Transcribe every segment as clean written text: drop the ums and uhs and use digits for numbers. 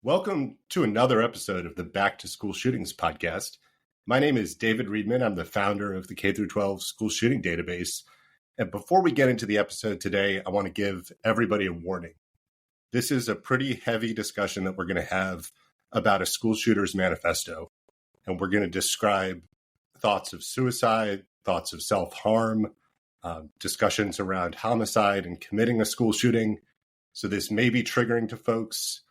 Welcome to another episode of the Back to School Shootings podcast. My name is David Reedman. I'm the founder of the K-12 School Shooting Database. And before we get into the episode today, I want to give everybody a warning. This is a pretty heavy discussion that we're going to have about a school shooter's manifesto. And we're going to describe thoughts of suicide, thoughts of self-harm, discussions around homicide and committing a school shooting. So this may be triggering to folks.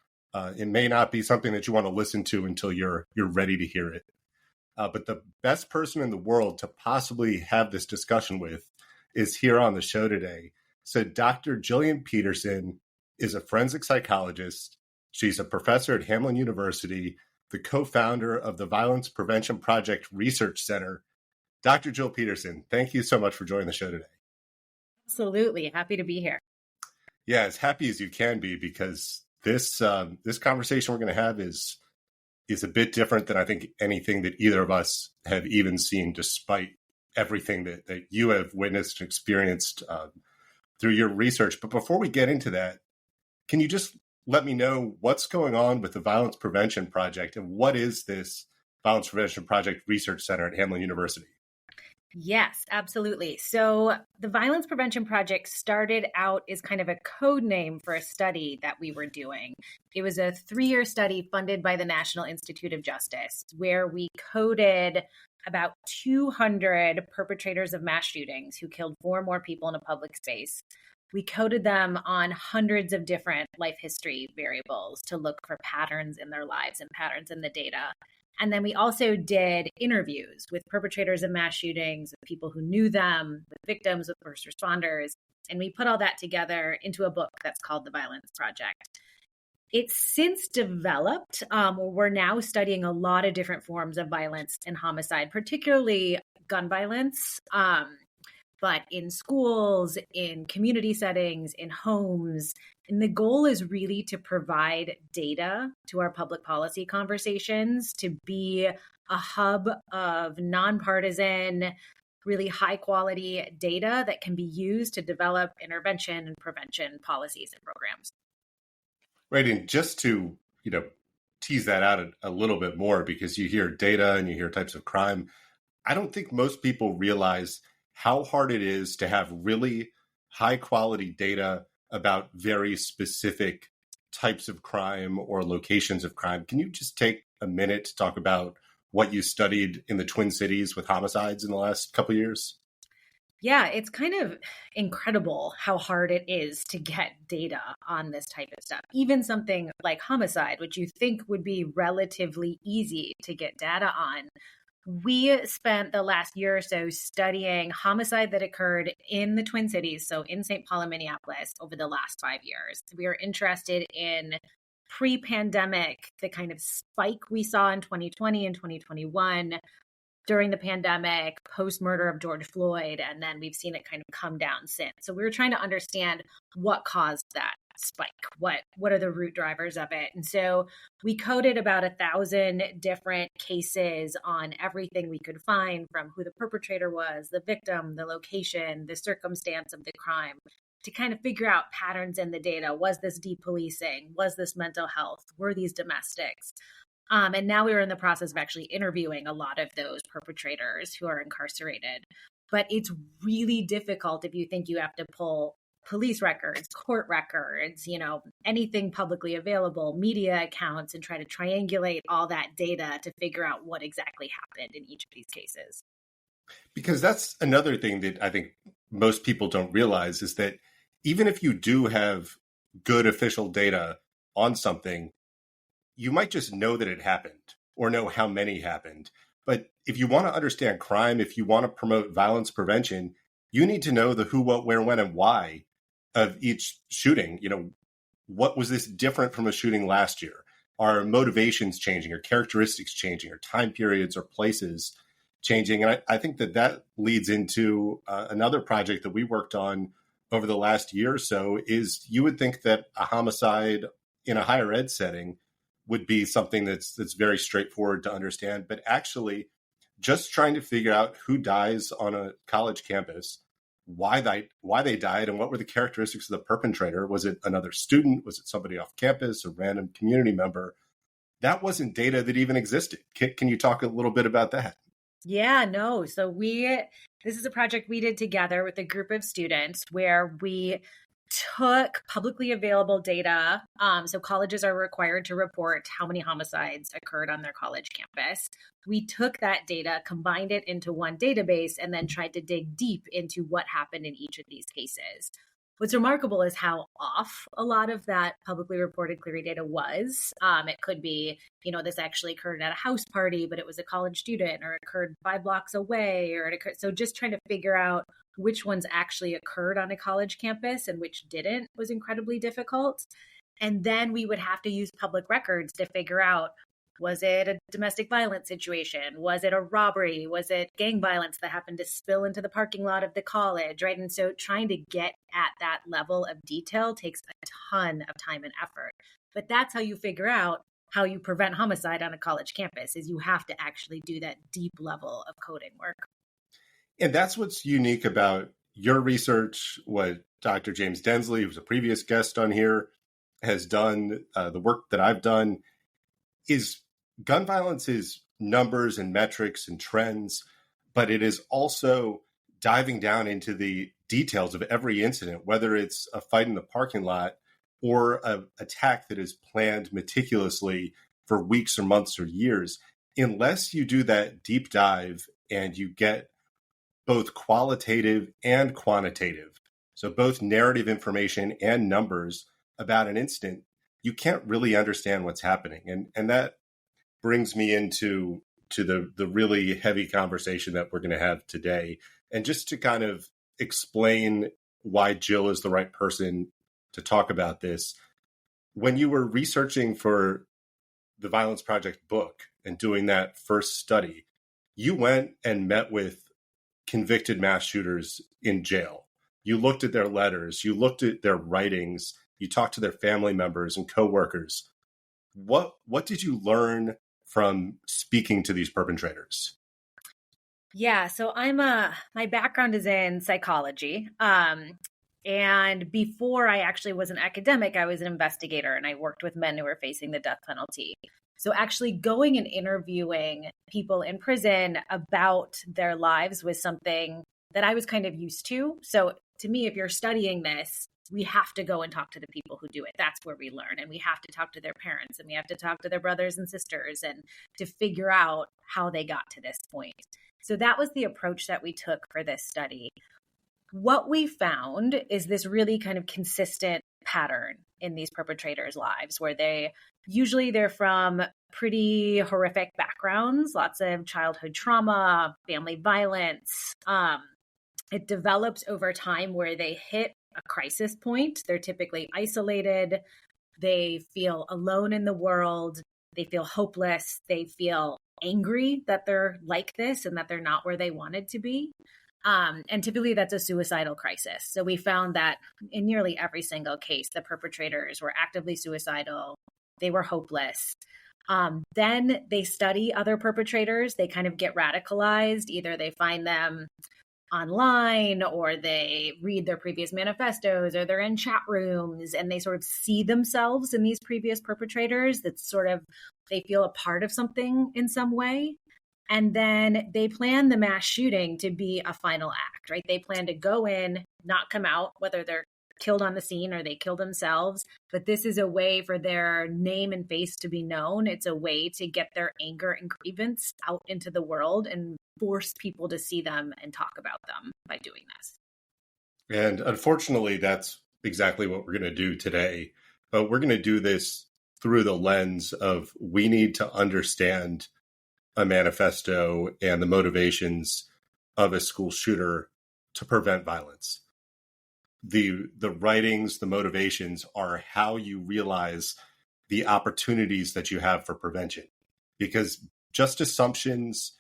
It may not be something that you want to listen to until you're ready to hear it. But the best person in the world to possibly have this discussion with is here on the show today. So Dr. Jillian Peterson is a forensic psychologist. She's a professor at Hamline University, the co-founder of the Violence Prevention Project Research Center. Dr. Jill Peterson, thank you so much for joining the show today. Absolutely. Happy to be here. Yeah, as happy as you can be, because this conversation we're going to have is a bit different than I think anything that either of us have even seen, despite everything that you have witnessed and experienced through your research. But before we get into that, can you just let me know what's going on with the Violence Prevention Project and what is this Violence Prevention Project Research Center at Hamline University? Yes, absolutely. So the Violence Prevention Project started out as kind of a code name for a study that we were doing. It was a 3-year study funded by the National Institute of Justice, where we coded about 200 perpetrators of mass shootings who killed 4 or more people in a public space. We coded them on hundreds of different life history variables to look for patterns in their lives and patterns in the data. And then we also did interviews with perpetrators of mass shootings, with people who knew them, with victims, with first responders. And we put all that together into a book that's called The Violence Project. It's since developed. We're now studying a lot of different forms of violence and homicide, particularly gun violence, but in schools, in community settings, in homes. And the goal is really to provide data to our public policy conversations, to be a hub of nonpartisan, really high quality data that can be used to develop intervention and prevention policies and programs. Right. And just to, tease that out a little bit more, because you hear data and you hear types of crime, I don't think most people realize how hard it is to have really high quality data about very specific types of crime or locations of crime. Can you just take a minute to talk about what you studied in the Twin Cities with homicides in the last couple of years? Yeah, it's kind of incredible how hard it is to get data on this type of stuff. Even something like homicide, which you think would be relatively easy to get data on. We spent the last year or so studying homicide that occurred in the Twin Cities, so in St. Paul and Minneapolis, over the last 5 years. We are interested in pre-pandemic, the kind of spike we saw in 2020 and 2021 during the pandemic, post-murder of George Floyd, and then we've seen it kind of come down since. So we were trying to understand what caused that spike. What are the root drivers of it? And so we coded about 1,000 different cases on everything we could find, from who the perpetrator was, the victim, the location, the circumstance of the crime, to kind of figure out patterns in the data. Was this depolicing? Was this mental health? Were these domestics? And now we're in the process of actually interviewing a lot of those perpetrators who are incarcerated. But it's really difficult if you think you have to pull police records, court records, anything publicly available, media accounts, and try to triangulate all that data to figure out what exactly happened in each of these cases. Because that's another thing that I think most people don't realize, is that even if you do have good official data on something, you might just know that it happened or know how many happened. But if you want to understand crime, if you want to promote violence prevention, you need to know the who, what, where, when, and why of each shooting. What was this different from a shooting last year? Are motivations changing? Are characteristics changing? Are time periods or places changing? And I think that leads into another project that we worked on over the last year or so. Is you would think that a homicide in a higher ed setting would be something that's very straightforward to understand. But actually, just trying to figure out who dies on a college campus why they died and what were the characteristics of the perpetrator. Was it another student? Was it somebody off campus, a random community member? That wasn't data that even existed. Can you talk a little bit about that? Yeah, no. So this is a project we did together with a group of students where we took publicly available data. So colleges are required to report how many homicides occurred on their college campus. We took that data, combined it into one database, and then tried to dig deep into what happened in each of these cases. What's remarkable is how off a lot of that publicly reported Clery data was. It could be, this actually occurred at a house party, but it was a college student, or it occurred 5 blocks away, or it occurred. So just trying to figure out which ones actually occurred on a college campus and which didn't was incredibly difficult. And then we would have to use public records to figure out, was it a domestic violence situation? Was it a robbery? Was it gang violence that happened to spill into the parking lot of the college, right? And so trying to get at that level of detail takes a ton of time and effort. But that's how you figure out how you prevent homicide on a college campus, is you have to actually do that deep level of coding work. And that's what's unique about your research, what Dr. James Densley, who's a previous guest on here, has done, the work that I've done, is gun violence is numbers and metrics and trends, but it is also diving down into the details of every incident, whether it's a fight in the parking lot or an attack that is planned meticulously for weeks or months or years. Unless you do that deep dive and you get both qualitative and quantitative, so both narrative information and numbers about an incident, you can't really understand what's happening. And that brings me into the really heavy conversation that we're going to have today. And just to kind of explain why Jill is the right person to talk about this, when you were researching for the Violence Project book and doing that first study, you went and met with convicted mass shooters in jail. You looked at their letters, you looked at their writings, you talked to their family members and coworkers. What did you learn from speaking to these perpetrators? Yeah, so my background is in psychology. And before I actually was an academic, I was an investigator, and I worked with men who were facing the death penalty. So actually going and interviewing people in prison about their lives was something that I was kind of used to. So to me, if you're studying this, we have to go and talk to the people who do it. That's where we learn. And we have to talk to their parents, and we have to talk to their brothers and sisters, and to figure out how they got to this point. So that was the approach that we took for this study. What we found is this really kind of consistent pattern in these perpetrators' lives, where they're from pretty horrific backgrounds, lots of childhood trauma, family violence. It develops over time where they hit a crisis point. They're typically isolated. They feel alone in the world. They feel hopeless. They feel angry that they're like this and that they're not where they wanted to be. And typically that's a suicidal crisis. So we found that in nearly every single case, the perpetrators were actively suicidal. They were hopeless. Then they study other perpetrators. They kind of get radicalized. Either they find them online, or they read their previous manifestos, or they're in chat rooms, and they sort of see themselves in these previous perpetrators. That's sort of, they feel a part of something in some way. And then they plan the mass shooting to be a final act, right? They plan to go in, not come out, whether they're killed on the scene or they kill themselves. But this is a way for their name and face to be known. It's a way to get their anger and grievance out into the world and force people to see them and talk about them by doing this. And unfortunately, that's exactly what we're going to do today. But we're going to do this through the lens of, we need to understand a manifesto and the motivations of a school shooter to prevent violence. The writings, the motivations are how you realize the opportunities that you have for prevention. Because just assumptions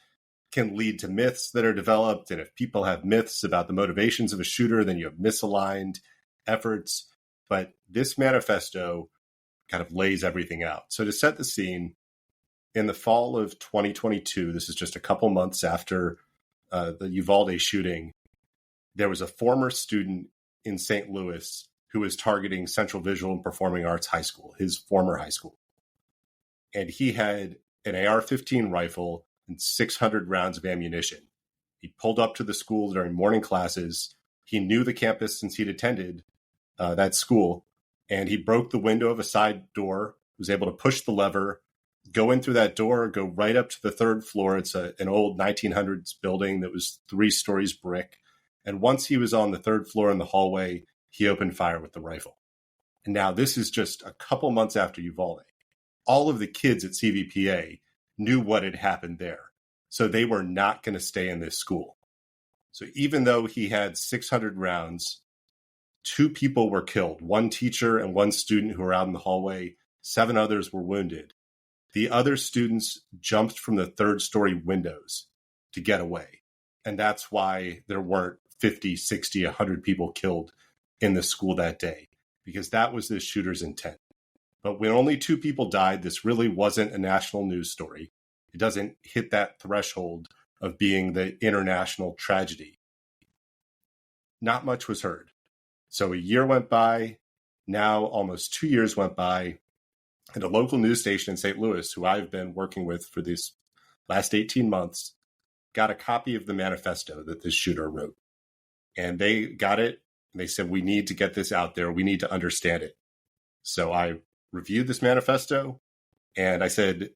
can lead to myths that are developed. And if people have myths about the motivations of a shooter, then you have misaligned efforts. But this manifesto kind of lays everything out. So to set the scene, in the fall of 2022, this is just a couple months after the Uvalde shooting, there was a former student in St. Louis who was targeting Central Visual and Performing Arts High School, his former high school. And he had an AR-15 rifle and 600 rounds of ammunition. He pulled up to the school during morning classes. He knew the campus since he'd attended that school, and he broke the window of a side door, was able to push the lever, go in through that door, go right up to the third floor. It's an old 1900s building that was 3 stories brick. And once he was on the third floor in the hallway, he opened fire with the rifle. And now this is just a couple months after Uvalde. All of the kids at CVPA knew what had happened there. So they were not going to stay in this school. So even though he had 600 rounds, 2 people were killed, 1 teacher and 1 student who were out in the hallway. 7 others were wounded. The other students jumped from the 3rd-story windows to get away. And that's why there weren't 50, 60, 100 people killed in the school that day, because that was the shooter's intent. But when only 2 people died, this really wasn't a national news story. It doesn't hit that threshold of being the international tragedy. Not much was heard. So a year went by. Now almost 2 years went by. And a local news station in St. Louis, who I've been working with for these last 18 months, got a copy of the manifesto that this shooter wrote. And they got it, and they said, we need to get this out there. We need to understand it. So I reviewed this manifesto, and I said,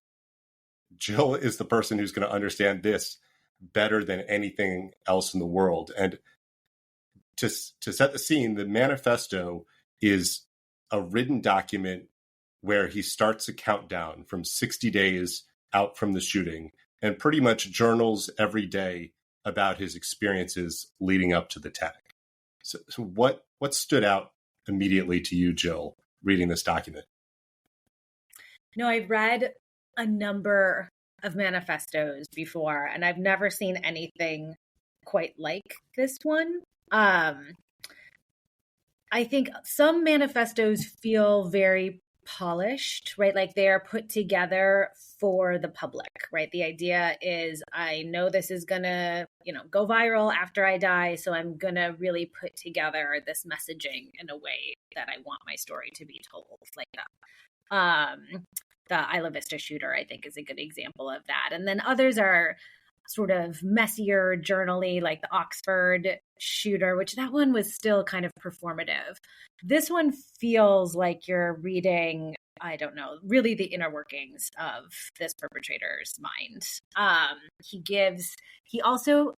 Jill is the person who's going to understand this better than anything else in the world. And to set the scene, the manifesto is a written document where he starts a countdown from 60 days out from the shooting and pretty much journals every day about his experiences leading up to the attack. So what stood out immediately to you, Jill, reading this document? I've read a number of manifestos before, and I've never seen anything quite like this one. I think some manifestos feel very polished, right? Like they are put together for the public, right? The idea is, I know this is going to, go viral after I die. So I'm going to really put together this messaging in a way that I want my story to be told, like that. The Isla Vista shooter, I think, is a good example of that. And then others are sort of messier, journally, like the Oxford shooter, which that one was still kind of performative. This one feels like you're reading, I don't know, really the inner workings of this perpetrator's mind. He also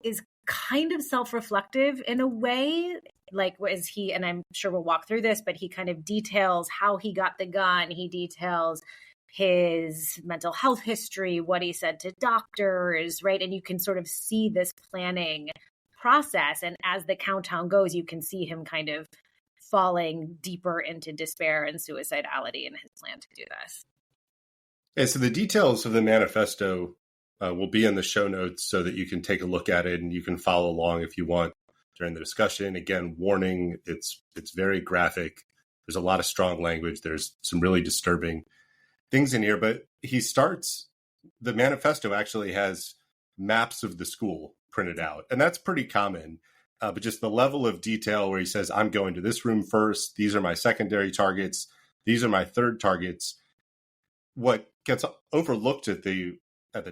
is kind of self-reflective in a way, like and I'm sure we'll walk through this, but he kind of details how he got the gun. He details his mental health history, what he said to doctors, right? And you can sort of see this planning process. And as the countdown goes, you can see him kind of falling deeper into despair and suicidality in his plan to do this. And so the details of the manifesto will be in the show notes so that you can take a look at it and you can follow along if you want during the discussion. Again, warning, it's very graphic. There's a lot of strong language. There's some really disturbing things in here, but the manifesto actually has maps of the school printed out, and that's pretty common. But just the level of detail where he says, I'm going to this room first. These are my secondary targets. These are my third targets. What gets overlooked at the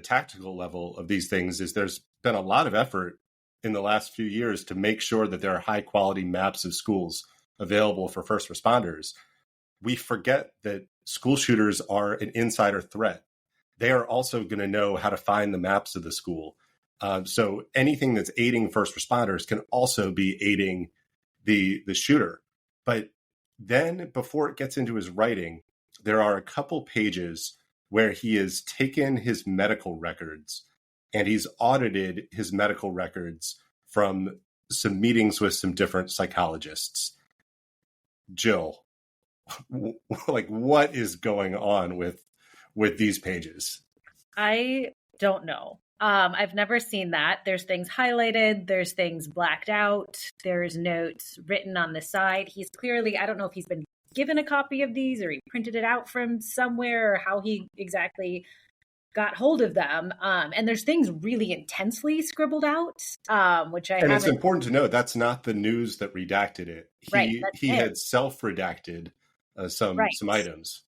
tactical level of these things is there's been a lot of effort in the last few years to make sure that there are high quality maps of schools available for first responders. We forget that school shooters are an insider threat. They are also going to know how to find the maps of the school. So anything that's aiding first responders can also be aiding the shooter. But then before it gets into his writing, there are a couple pages where he has taken his medical records and he's audited his medical records from some meetings with some different psychologists. Jill, like, what is going on with these pages? I don't know. I've never seen that. There's things highlighted. There's things blacked out. There's notes written on the side. He's clearly, I don't know if he's been given a copy of these or he printed it out from somewhere or how he exactly got hold of them. And there's things really intensely scribbled out, which I And haven't. it's important to note that's not the news that redacted it. Right. He had self-redacted some Right. items.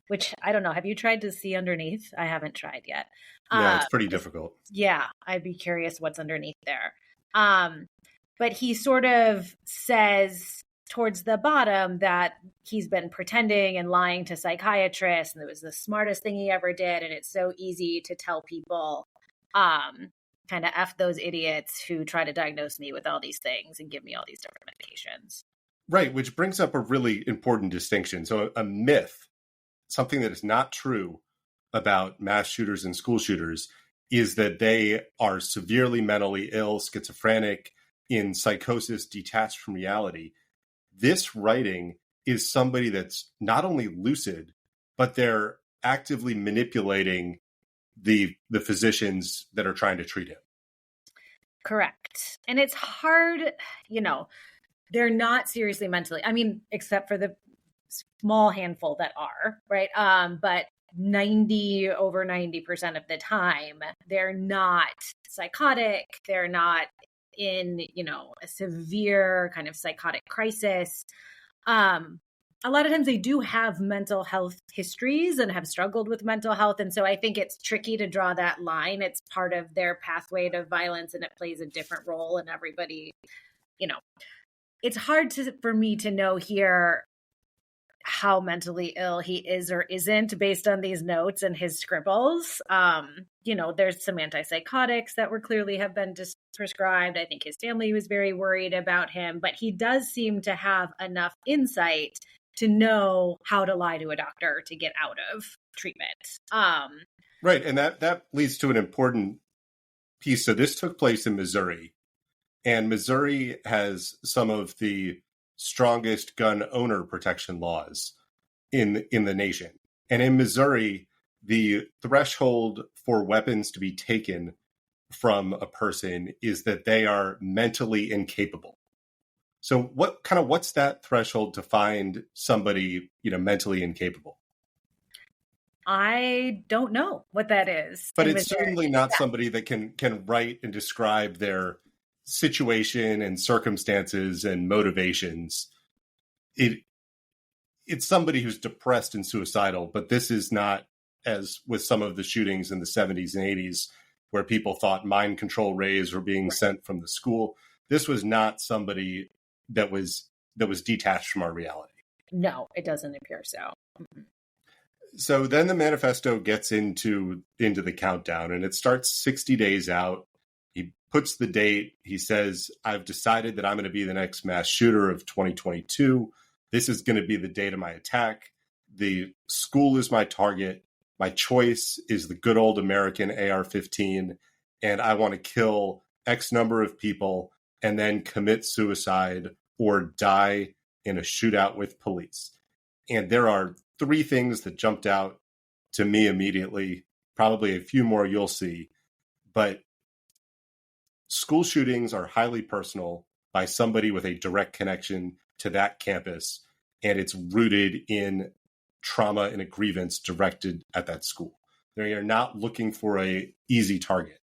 Which I don't know. Have you tried to see underneath? I haven't tried yet. No, it's pretty difficult. Yeah, I'd be curious what's underneath there. But he sort of says towards the bottom that he's been pretending and lying to psychiatrists, and it was the smartest thing he ever did. And it's so easy to tell people, kind of F those idiots who try to diagnose me with all these things and give me all these different medications. Right, which brings up a really important distinction. So a myth, something that is not true about mass shooters and school shooters, is that they are severely mentally ill, schizophrenic, in psychosis, detached from reality. This writing is somebody that's not only lucid, but they're actively manipulating the physicians that are trying to treat him. Correct. And it's hard, they're not seriously mentally, except for the small handful that are, right? But over 90% of the time, they're not psychotic. They're not in, a severe kind of psychotic crisis. A lot of times they do have mental health histories and have struggled with mental health. And so I think it's tricky to draw that line. It's part of their pathway to violence, and it plays a different role in everybody. It's hard for me to know here how mentally ill he is or isn't based on these notes and his scribbles. There's some antipsychotics that were clearly have been prescribed. I think his family was very worried about him, but he does seem to have enough insight to know how to lie to a doctor to get out of treatment. Right. And that leads to an important piece. So this took place in Missouri, and Missouri has some of the strongest gun owner protection laws in the nation. And in Missouri, the threshold for weapons to be taken from a person is that they are mentally incapable. So what's that threshold to find somebody, mentally incapable? I don't know what that is. But it's certainly not somebody that can write and describe their situation and circumstances and motivations. It's somebody who's depressed and suicidal, but this is not, as with some of the shootings in the 70s and 80s where people thought mind control rays were being sent from the school. This was not somebody that was detached from our reality. No, it doesn't appear so. Mm-hmm. So then the manifesto gets into the countdown, and it starts 60 days out. He puts the date. He says, I've decided that I'm going to be the next mass shooter of 2022. This is going to be the date of my attack. The school is my target. My choice is the good old American AR-15, and I want to kill X number of people and then commit suicide or die in a shootout with police. And there are three things that jumped out to me immediately, probably a few more you'll see. But school shootings are highly personal by somebody with a direct connection to that campus, and it's rooted in trauma and a grievance directed at that school. They are not looking for an easy target.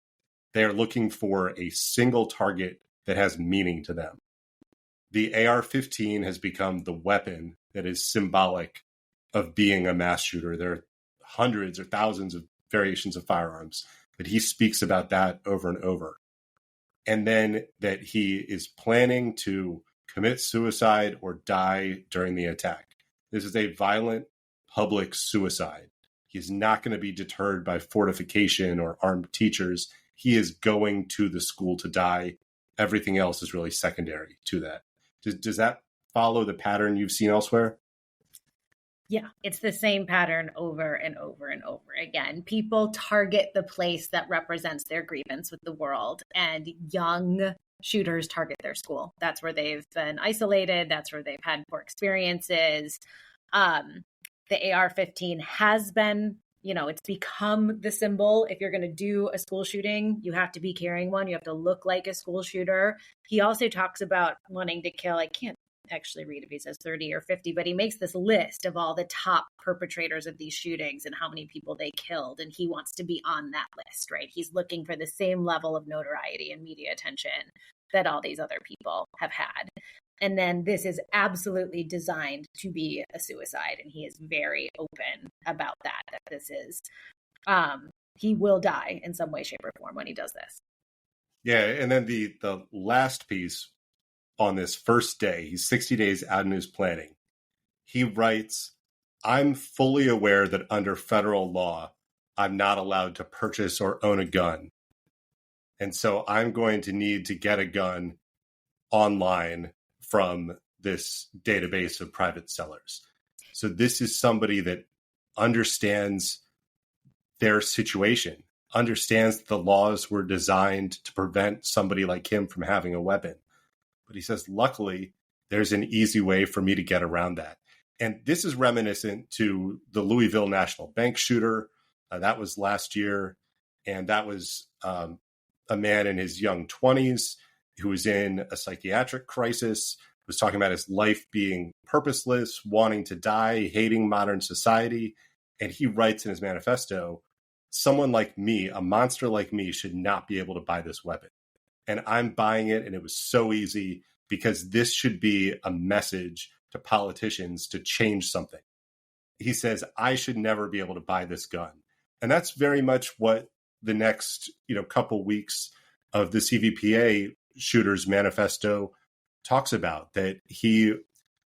They are looking for a single target that has meaning to them. The AR-15 has become the weapon that is symbolic of being a mass shooter. There are hundreds or thousands of variations of firearms, but he speaks about that over and over. And then that he is planning to commit suicide or die during the attack. This is a violent public suicide. He's not going to be deterred by fortification or armed teachers. He is going to the school to die. Everything else is really secondary to that. Does that follow the pattern you've seen elsewhere? Yeah, it's the same pattern over and over and over again. People target the place that represents their grievance with the world, and young shooters target their school. That's where they've been isolated. That's where they've had poor experiences. The AR-15 has been, it's become the symbol. If you're going to do a school shooting, you have to be carrying one. You have to look like a school shooter. He also talks about wanting to kill, I can't actually read if he says 30 or 50, but he makes this list of all the top perpetrators of these shootings and how many people they killed. And he wants to be on that list, right? He's looking for the same level of notoriety and media attention that all these other people have had. And then this is absolutely designed to be a suicide. And he is very open about that this is, he will die in some way, shape, or form when he does this. Yeah. And then the last piece on this first day, he's 60 days out in his planning. He writes, I'm fully aware that under federal law, I'm not allowed to purchase or own a gun. And so I'm going to need to get a gun online from this database of private sellers. So this is somebody that understands their situation, understands the laws were designed to prevent somebody like him from having a weapon. But he says, luckily, there's an easy way for me to get around that. And this is reminiscent to the Louisville National Bank shooter. That was last year. And that was a man in his young 20s who was in a psychiatric crisis, was talking about his life being purposeless, wanting to die, hating modern society. And he writes in his manifesto, someone like me, a monster like me, should not be able to buy this weapon. And I'm buying it, and it was so easy because this should be a message to politicians to change something. He says, I should never be able to buy this gun. And that's very much what the next, couple weeks of the CVPA shooter's manifesto talks about, that he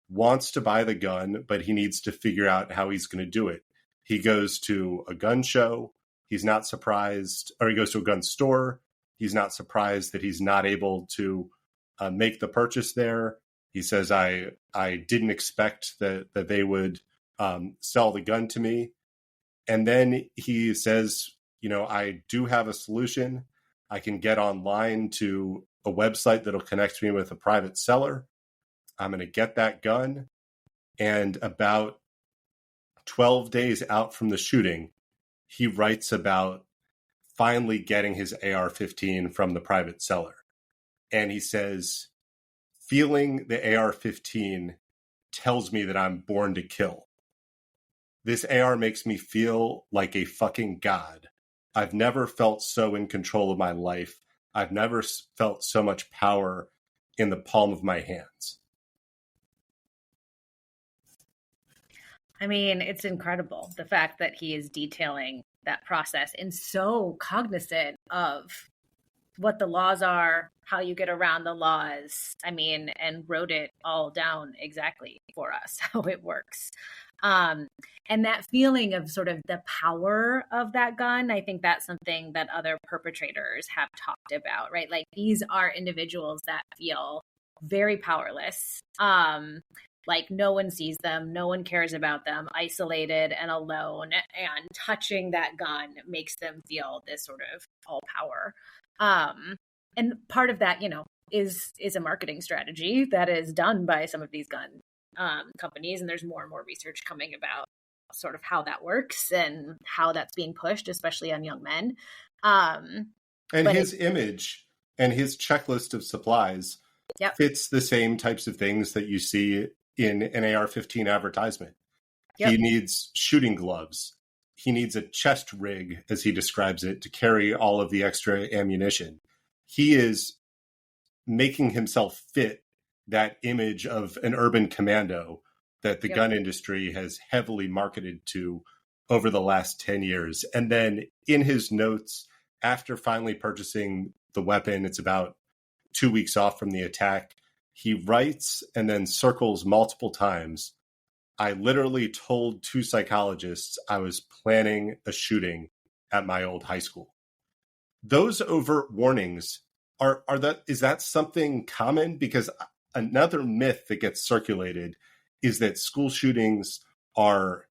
wants to buy the gun, but he needs to figure out how he's going to do it. He goes to a gun show. He's not surprised, or he goes to a gun store. He's not surprised that he's not able to make the purchase there. He says, I didn't expect that they would sell the gun to me. And then he says, I do have a solution. I can get online to a website that'll connect me with a private seller. I'm going to get that gun. And about 12 days out from the shooting, he writes about finally getting his AR-15 from the private seller. And he says, feeling the AR-15 tells me that I'm born to kill. This AR makes me feel like a fucking god. I've never felt so in control of my life. I've never felt so much power in the palm of my hands. I mean, it's incredible, the fact that he is detailing that process and so cognizant of what the laws are, how you get around the laws. I mean, and wrote it all down exactly for us, how it works. And that feeling of sort of the power of that gun, I think that's something that other perpetrators have talked about, right? Like, these are individuals that feel very powerless. Like, no one sees them, no one cares about them, isolated and alone, and touching that gun makes them feel this sort of all power. And part of that, is a marketing strategy that is done by some of these gun companies. And there's more and more research coming about sort of how that works and how that's being pushed, especially on young men. And his image and his checklist of supplies fits the same types of things that you see in an AR-15 advertisement. Yep. He needs shooting gloves. He needs a chest rig, as he describes it, to carry all of the extra ammunition. He is making himself fit that image of an urban commando that the gun industry has heavily marketed to over the last 10 years. And then in his notes, after finally purchasing the weapon, it's about 2 weeks off from the attack, he writes and then circles multiple times, I literally told 2 psychologists I was planning a shooting at my old high school. Those overt warnings, is that something common? Because another myth that gets circulated is that school shootings are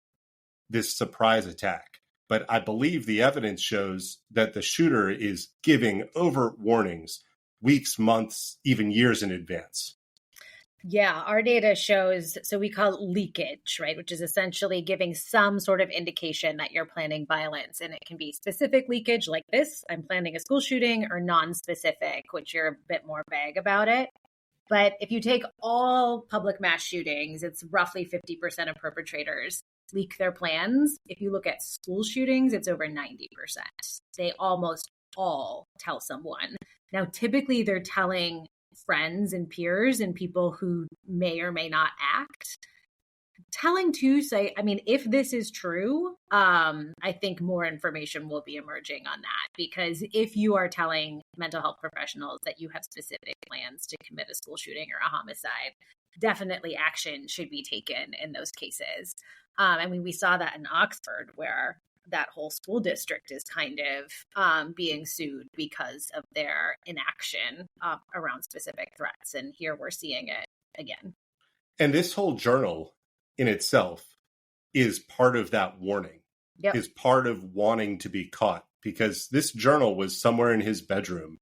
this surprise attack. But I believe the evidence shows that the shooter is giving overt warnings weeks, months, even years in advance. Yeah, our data shows, so we call it leakage, right? Which is essentially giving some sort of indication that you're planning violence. And it can be specific leakage like this, I'm planning a school shooting, or non-specific, which you're a bit more vague about it. But if you take all public mass shootings, it's roughly 50% of perpetrators leak their plans. If you look at school shootings, it's over 90%. They almost all tell someone. Now, typically they're telling friends and peers and people who may or may not act. Telling to say, I mean, if this is true, I think more information will be emerging on that, because if you are telling mental health professionals that you have specific plans to commit a school shooting or a homicide, definitely action should be taken in those cases. I mean, we saw that in Oxford, where that whole school district is kind of being sued because of their inaction around specific threats. And here we're seeing it again. And this whole journal in itself is part of that warning, is part of wanting to be caught, because this journal was somewhere in his bedroom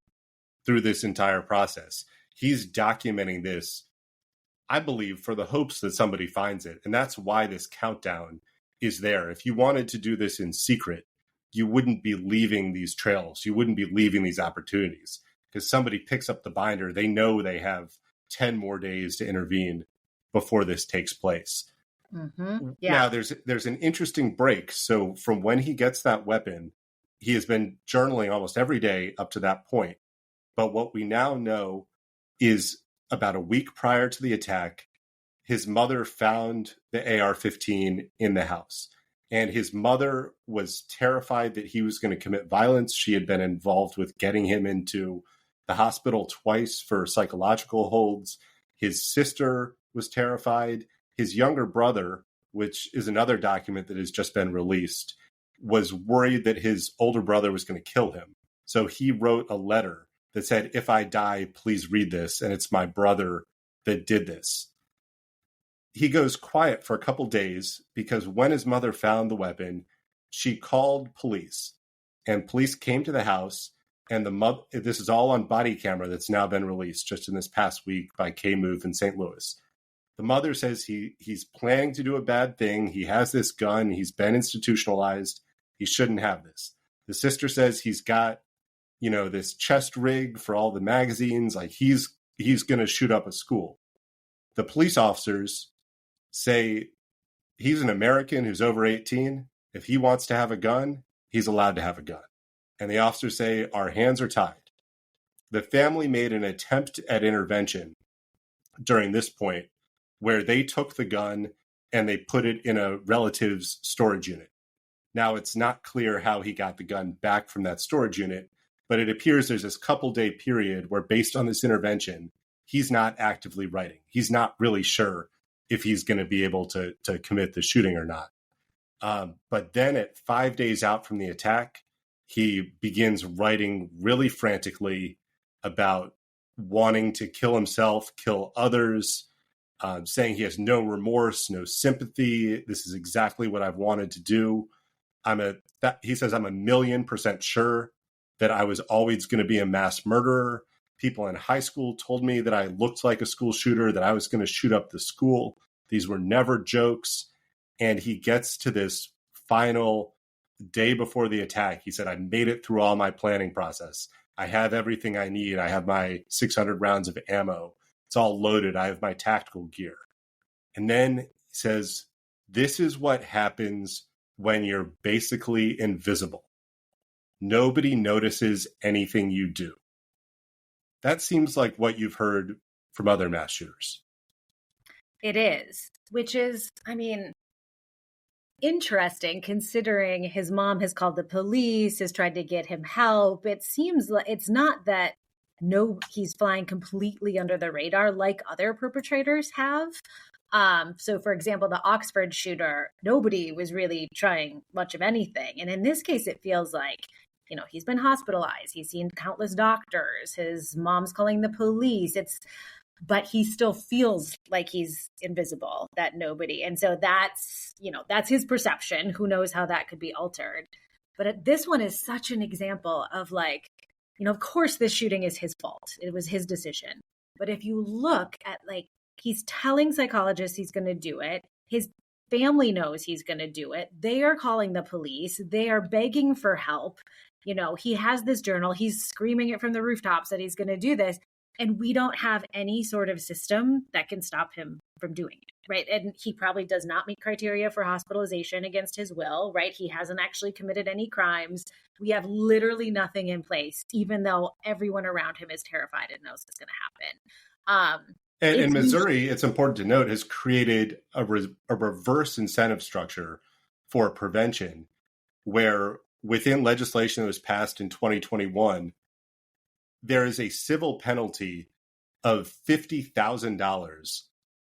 through this entire process. He's documenting this, I believe, for the hopes that somebody finds it. And that's why this countdown is there. If you wanted to do this in secret, you wouldn't be leaving these trails. You wouldn't be leaving these opportunities, because somebody picks up the binder. They know they have 10 more days to intervene before this takes place. Mm-hmm. Yeah. Now, there's an interesting break. So from when he gets that weapon, he has been journaling almost every day up to that point. But what we now know is about a week prior to the attack, his mother found the AR-15 in the house. And his mother was terrified that he was going to commit violence. She had been involved with getting him into the hospital twice for psychological holds. His sister was terrified. His younger brother, which is another document that has just been released, was worried that his older brother was going to kill him. So he wrote a letter that said, "If I die, please read this. And it's my brother that did this." He goes quiet for a couple days because when his mother found the weapon, she called police, and police came to the house. And this is all on body camera that's now been released just in this past week by K-Move in St. Louis. The mother says he's planning to do a bad thing. He has this gun. He's been institutionalized. He shouldn't have this. The sister says he's got, this chest rig for all the magazines. Like he's going to shoot up a school. The police officers say he's an American who's over 18. If he wants to have a gun, he's allowed to have a gun. And the officers say our hands are tied. The family made an attempt at intervention during this point, where they took the gun and they put it in a relative's storage unit. Now, it's not clear how he got the gun back from that storage unit, but it appears there's this couple-day period where, based on this intervention, he's not actively writing. He's not really sure if he's going to be able to commit the shooting or not. But then at 5 days out from the attack, he begins writing really frantically about wanting to kill himself, kill others, saying he has no remorse, no sympathy. This is exactly what I've wanted to do. He says, I'm 1,000,000% sure that I was always going to be a mass murderer. People in high school told me that I looked like a school shooter, that I was going to shoot up the school. These were never jokes. And he gets to this final day before the attack. He said, I made it through all my planning process. I have everything I need. I have my 600 rounds of ammo. It's all loaded. I have my tactical gear. And then he says, this is what happens when you're basically invisible. Nobody notices anything you do. That seems like what you've heard from other mass shooters. It is, which is, interesting considering his mom has called the police, has tried to get him help. It seems like it's not that he's flying completely under the radar like other perpetrators have. So for example, the Oxford shooter, nobody was really trying much of anything. And in this case, it feels like, he's been hospitalized. He's seen countless doctors. His mom's calling the police. But he still feels like he's invisible, that nobody. And so that's his perception. Who knows how that could be altered. But this one is such an example of of course this shooting is his fault. It was his decision. But if you look at he's telling psychologists he's going to do it. His family knows he's going to do it. They are calling the police. They are begging for help. He has this journal. He's screaming it from the rooftops that he's going to do this. And we don't have any sort of system that can stop him from doing it, right? And he probably does not meet criteria for hospitalization against his will, right? He hasn't actually committed any crimes. We have literally nothing in place, even though everyone around him is terrified and knows it's going to happen. And in Missouri, it's important to note, has created a reverse incentive structure for prevention, where within legislation that was passed in 2021, there is a civil penalty of $50,000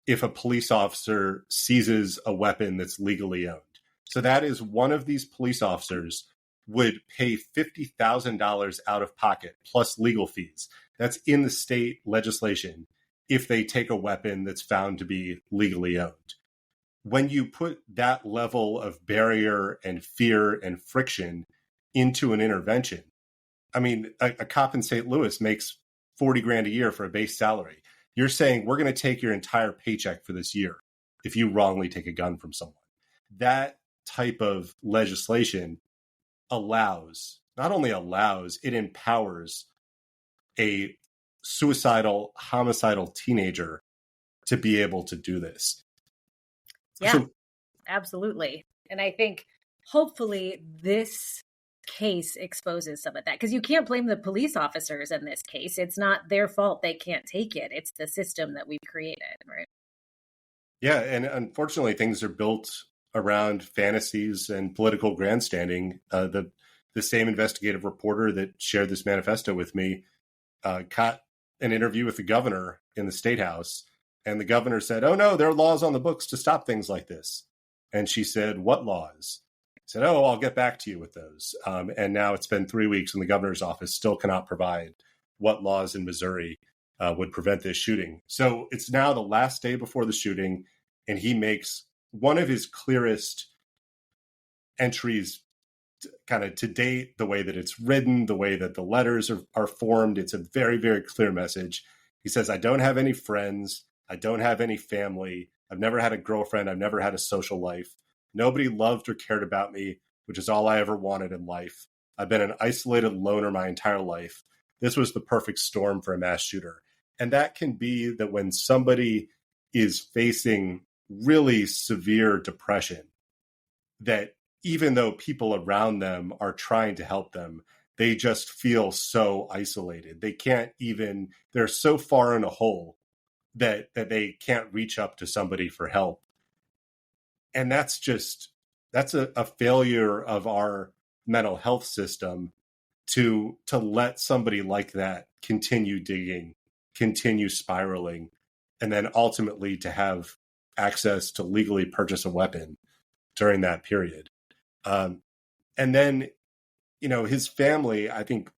if a police officer seizes a weapon that's legally owned. So that is one of these police officers would pay $50,000 out of pocket plus legal fees. That's in the state legislation if they take a weapon that's found to be legally owned. When you put that level of barrier and fear and friction into an intervention, I mean, a cop in St. Louis makes 40 grand a year for a base salary. You're saying we're going to take your entire paycheck for this year if you wrongly take a gun from someone. That type of legislation not only allows, it empowers a suicidal, homicidal teenager to be able to do this. Yeah, absolutely. And I think hopefully this case exposes some of that, because you can't blame the police officers in this case. It's not their fault they can't take it. It's the system that we've created, right? Yeah, and unfortunately things are built around fantasies and political grandstanding. The same investigative reporter that shared this manifesto with me caught an interview with the governor in the State House, and the governor said, "Oh no, there are laws on the books to stop things like this." And she said, "What laws?" He said, "Oh, I'll get back to you with those." And now it's been 3 weeks and the governor's office still cannot provide what laws in Missouri would prevent this shooting. So it's now the last day before the shooting, and he makes one of his clearest entries kind of to date, the way that it's written, the way that the letters are formed. It's a very, very clear message. He says, "I don't have any friends. I don't have any family. I've never had a girlfriend. I've never had a social life. Nobody loved or cared about me, which is all I ever wanted in life. I've been an isolated loner my entire life. This was the perfect storm for a mass shooter." And that can be that when somebody is facing really severe depression, that even though people around them are trying to help them, they just feel so isolated. They're so far in a hole that they can't reach up to somebody for help. And that's a failure of our mental health system to let somebody like that continue digging, continue spiraling, and then ultimately to have access to legally purchase a weapon during that period. And then, his family, I think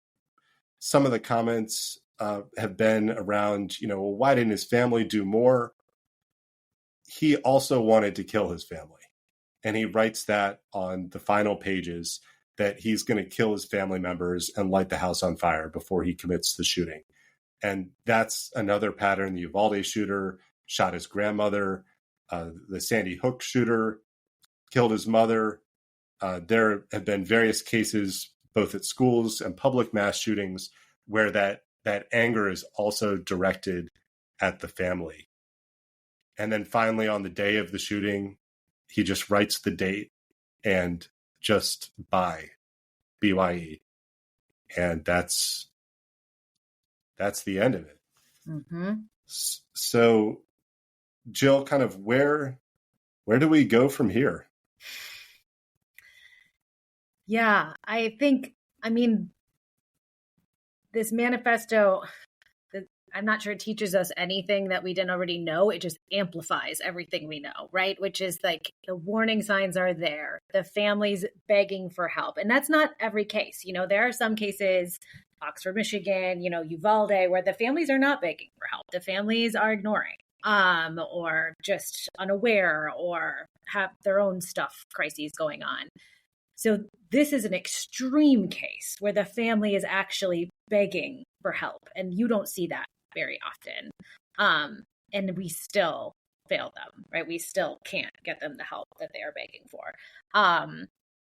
some of the comments have been around, why didn't his family do more? He also wanted to kill his family. And he writes that on the final pages, that he's going to kill his family members and light the house on fire before he commits the shooting. And that's another pattern. The Uvalde shooter shot his grandmother. The Sandy Hook shooter killed his mother. There have been various cases, both at schools and public mass shootings, where that anger is also directed at the family. And then finally, on the day of the shooting, he just writes the date and just BYE. And that's the end of it. Mm-hmm. So, Jill, kind of where do we go from here? Yeah, this manifesto, I'm not sure it teaches us anything that we didn't already know. It just amplifies everything we know, right? Which is like the warning signs are there, the families begging for help. And that's not every case. There are some cases, Oxford, Michigan, Uvalde, where the families are not begging for help. The families are ignoring or just unaware or have their own crises going on. So this is an extreme case where the family is actually begging for help, and you don't see that very often. And we still fail them, right? We still can't get them the help that they are begging for.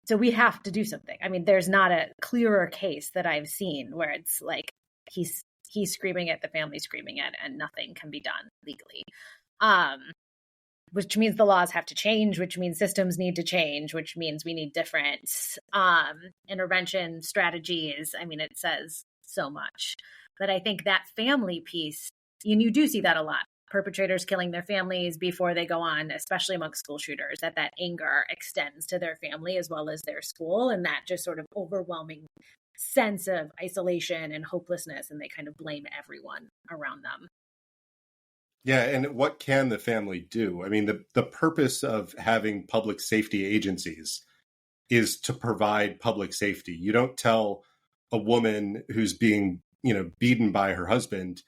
So we have to do something. There's not a clearer case that I've seen where it's like he's he's screaming it, the family's screaming it, and nothing can be done legally. Which means the laws have to change, which means systems need to change, which means we need different intervention strategies. I mean, it says so much. But I think that family piece, and you do see that a lot. Perpetrators killing their families before they go on, especially amongst school shooters, that anger extends to their family as well as their school. And that just sort of overwhelming sense of isolation and hopelessness. And they kind of blame everyone around them. Yeah, and what can the family do? I mean, the purpose of having public safety agencies is to provide public safety. You don't tell a woman who's being, beaten by her husband,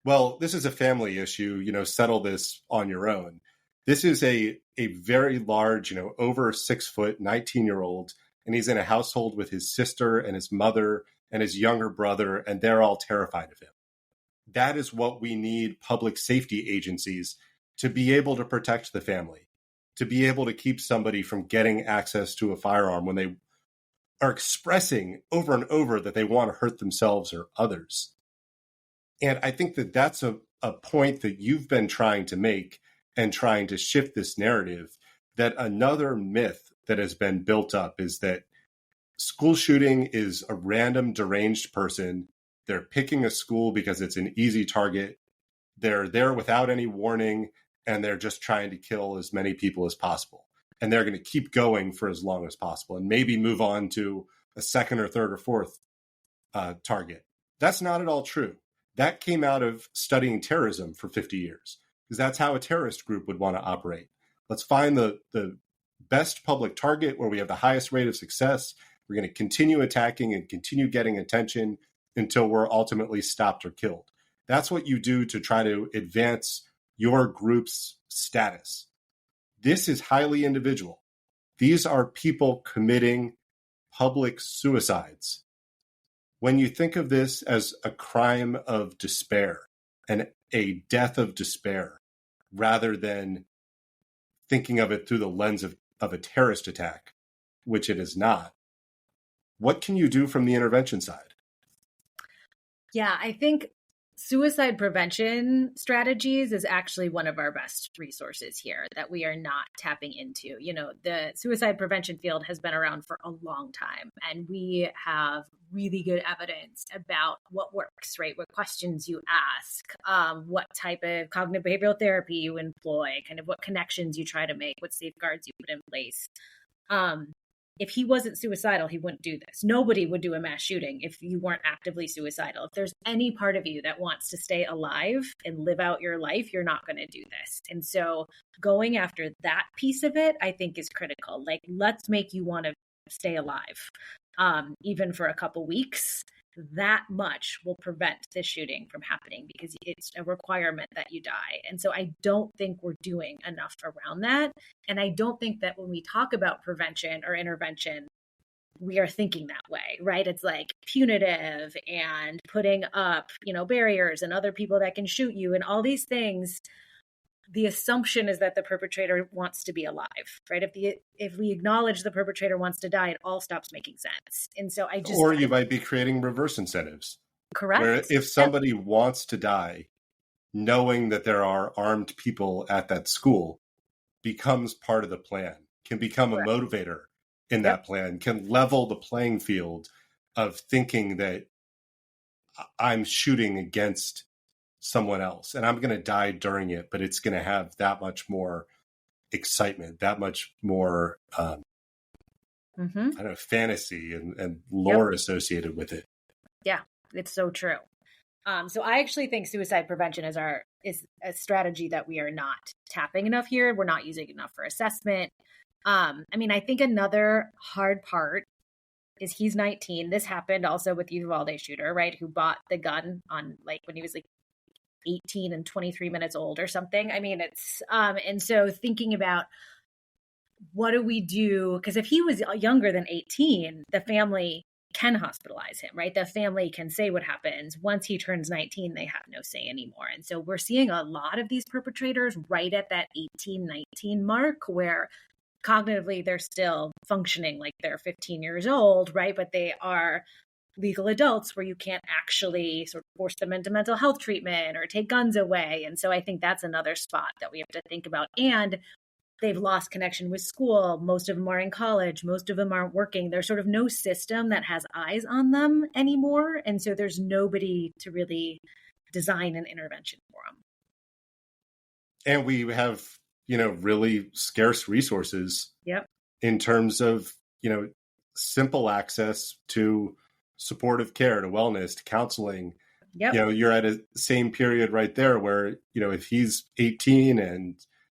well, this is a family issue, settle this on your own. This is a very large, over 6 foot, 19-year-old, and he's in a household with his sister and his mother and his younger brother, and they're all terrified of him. That is what we need public safety agencies to be able to protect the family, to be able to keep somebody from getting access to a firearm when they are expressing over and over that they want to hurt themselves or others. And I think that that's a point that you've been trying to make and trying to shift this narrative, that another myth that has been built up is that school shooting is a random deranged person. They're picking a school because it's an easy target. They're there without any warning, and they're just trying to kill as many people as possible. And they're going to keep going for as long as possible and maybe move on to a second or third or fourth target. That's not at all true. That came out of studying terrorism for 50 years, because that's how a terrorist group would want to operate. Let's find the best public target where we have the highest rate of success. We're going to continue attacking and continue getting attention until we're ultimately stopped or killed. That's what you do to try to advance your group's status. This is highly individual. These are people committing public suicides. When you think of this as a crime of despair and a death of despair, rather than thinking of it through the lens of a terrorist attack, which it is not, what can you do from the intervention side? Yeah, I think suicide prevention strategies is actually one of our best resources here that we are not tapping into. The suicide prevention field has been around for a long time, and we have really good evidence about what works, right? What questions you ask, what type of cognitive behavioral therapy you employ, kind of what connections you try to make, what safeguards you put in place. If he wasn't suicidal, he wouldn't do this. Nobody would do a mass shooting if you weren't actively suicidal. If there's any part of you that wants to stay alive and live out your life, you're not going to do this. And so going after that piece of it, I think, is critical. Like, let's make you want to stay alive, even for a couple weeks. That much will prevent this shooting from happening, because it's a requirement that you die. And so I don't think we're doing enough around that. And I don't think that when we talk about prevention or intervention, we are thinking that way, right? It's like punitive and putting up, barriers and other people that can shoot you and all these things. The assumption is that the perpetrator wants to be alive, right? If we acknowledge the perpetrator wants to die, it all stops making sense. And so you might be creating reverse incentives. Correct. Where if somebody wants to die, knowing that there are armed people at that school becomes part of the plan, can become a motivator in that plan, can level the playing field of thinking that I'm shooting against someone else and I'm going to die during it, but it's going to have that much more excitement, that much more fantasy and lore associated with it. Yeah, it's so true. So I actually think suicide prevention is a strategy that we are not tapping enough here. We're not using enough for assessment. I think another hard part is he's 19. This happened also with Uvalde shooter, right? Who bought the gun on when he was 18 and 23 minutes old or something. And so thinking about what do we do? Because if he was younger than 18, the family can hospitalize him, right? The family can say what happens. Once he turns 19, they have no say anymore. And so we're seeing a lot of these perpetrators right at that 18, 19 mark, where cognitively they're still functioning like they're 15 years old, right? But they are legal adults where you can't actually sort of force them into mental health treatment or take guns away. And so I think that's another spot that we have to think about. And they've lost connection with school. Most of them are in college. Most of them aren't working. There's sort of no system that has eyes on them anymore. And so there's nobody to really design an intervention for them. And we have, really scarce resources in terms of, simple access to supportive care, to wellness, to counseling. You're at a same period right there where, if he's 18 and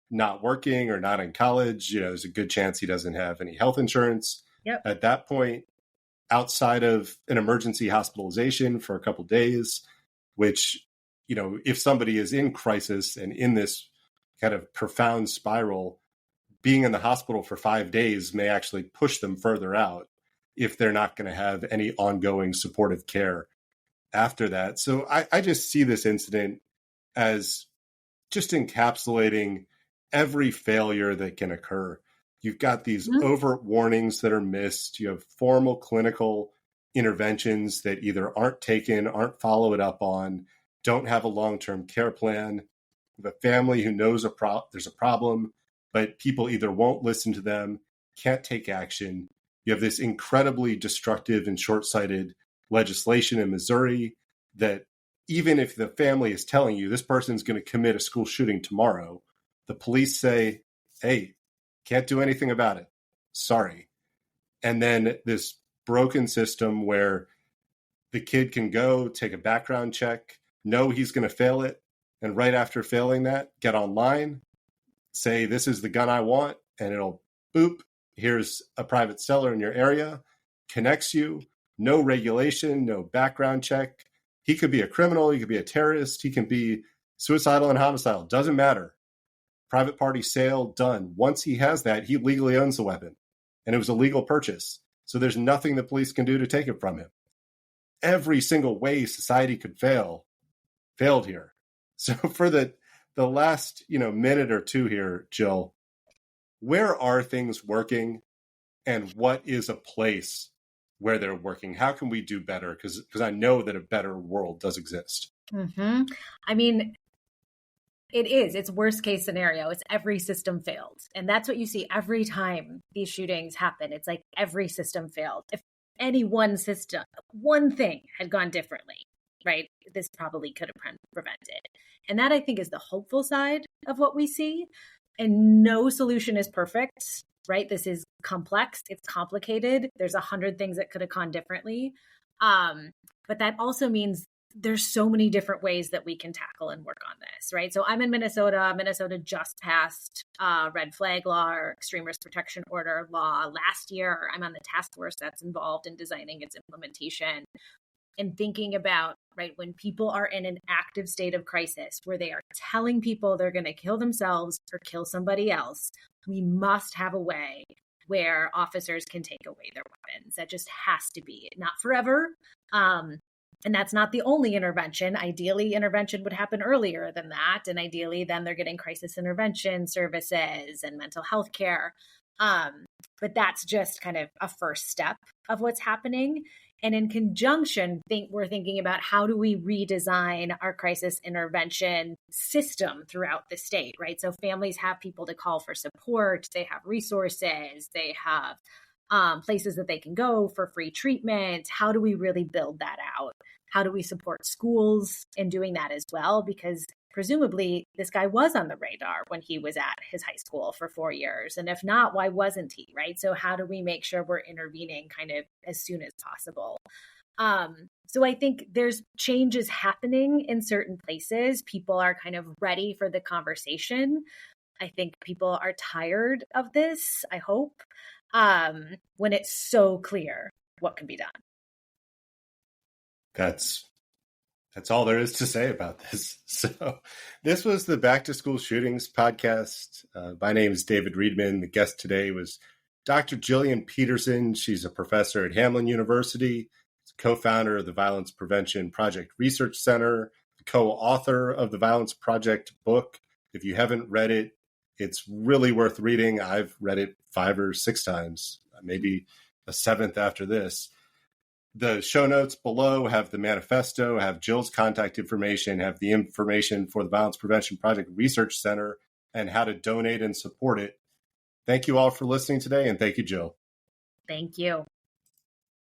not working or not in college, there's a good chance he doesn't have any health insurance. At that point, outside of an emergency hospitalization for a couple of days, which, if somebody is in crisis and in this kind of profound spiral, being in the hospital for 5 days may actually push them further out if they're not going to have any ongoing supportive care after that. So I just see this incident as just encapsulating every failure that can occur. You've got these overt warnings that are missed. You have formal clinical interventions that either aren't taken, aren't followed up on, don't have a long-term care plan. You have a family who knows there's a problem, but people either won't listen to them, can't take action. You have this incredibly destructive and short-sighted legislation in Missouri that even if the family is telling you this person's going to commit a school shooting tomorrow, the police say, hey, can't do anything about it. Sorry. And then this broken system where the kid can go take a background check, know he's going to fail it, and right after failing that, get online, say, this is the gun I want, and it'll boop, here's a private seller in your area, connects you, no regulation, no background check. He could be a criminal, he could be a terrorist, he can be suicidal and homicidal, doesn't matter. Private party sale, done. Once he has that, he legally owns the weapon, and it was a legal purchase. So there's nothing the police can do to take it from him. Every single way society could failed here. So for the last, minute or two here, Jill, where are things working, and what is a place where they're working? How can we do better? Because I know that a better world does exist. Mm-hmm. I mean, it's worst case scenario. It's every system failed. And that's what you see every time these shootings happen. It's like every system failed. If any one thing had gone differently, right, this probably could have prevented. And that, I think, is the hopeful side of what we see. And no solution is perfect, right? This is complex. It's complicated. There's 100 things that could have gone differently. But that also means there's so many different ways that we can tackle and work on this, right? So I'm in Minnesota. Minnesota just passed red flag law or extreme risk protection order law last year. I'm on the task force that's involved in designing its implementation and thinking about, right, when people are in an active state of crisis where they are telling people they're going to kill themselves or kill somebody else, we must have a way where officers can take away their weapons. That just has to be, not forever. And that's not the only intervention. Ideally, intervention would happen earlier than that. And ideally, then they're getting crisis intervention services and mental health care. But that's just kind of a first step of what's happening. And in conjunction, we're thinking about how do we redesign our crisis intervention system throughout the state, right? So families have people to call for support. They have resources. They have places that they can go for free treatment. How do we really build that out? How do we support schools in doing that as well? Because presumably this guy was on the radar when he was at his high school for 4 years. And if not, why wasn't he, right? So how do we make sure we're intervening kind of as soon as possible? So I think there's changes happening in certain places. People are kind of ready for the conversation. I think people are tired of this, I hope, when it's so clear what can be done. That's all there is to say about this. So this was the Back to School Shootings podcast. My name is David Riedman. The guest today was Dr. Jillian Peterson. She's a professor at Hamline University, co-founder of the Violence Prevention Project Research Center, co-author of the Violence Project book. If you haven't read it, it's really worth reading. I've read it 5 or 6 times, maybe a 7th after this. The show notes below have the manifesto, have Jill's contact information, have the information for the Violence Prevention Project Research Center, and how to donate and support it. Thank you all for listening today, and thank you, Jill. Thank you.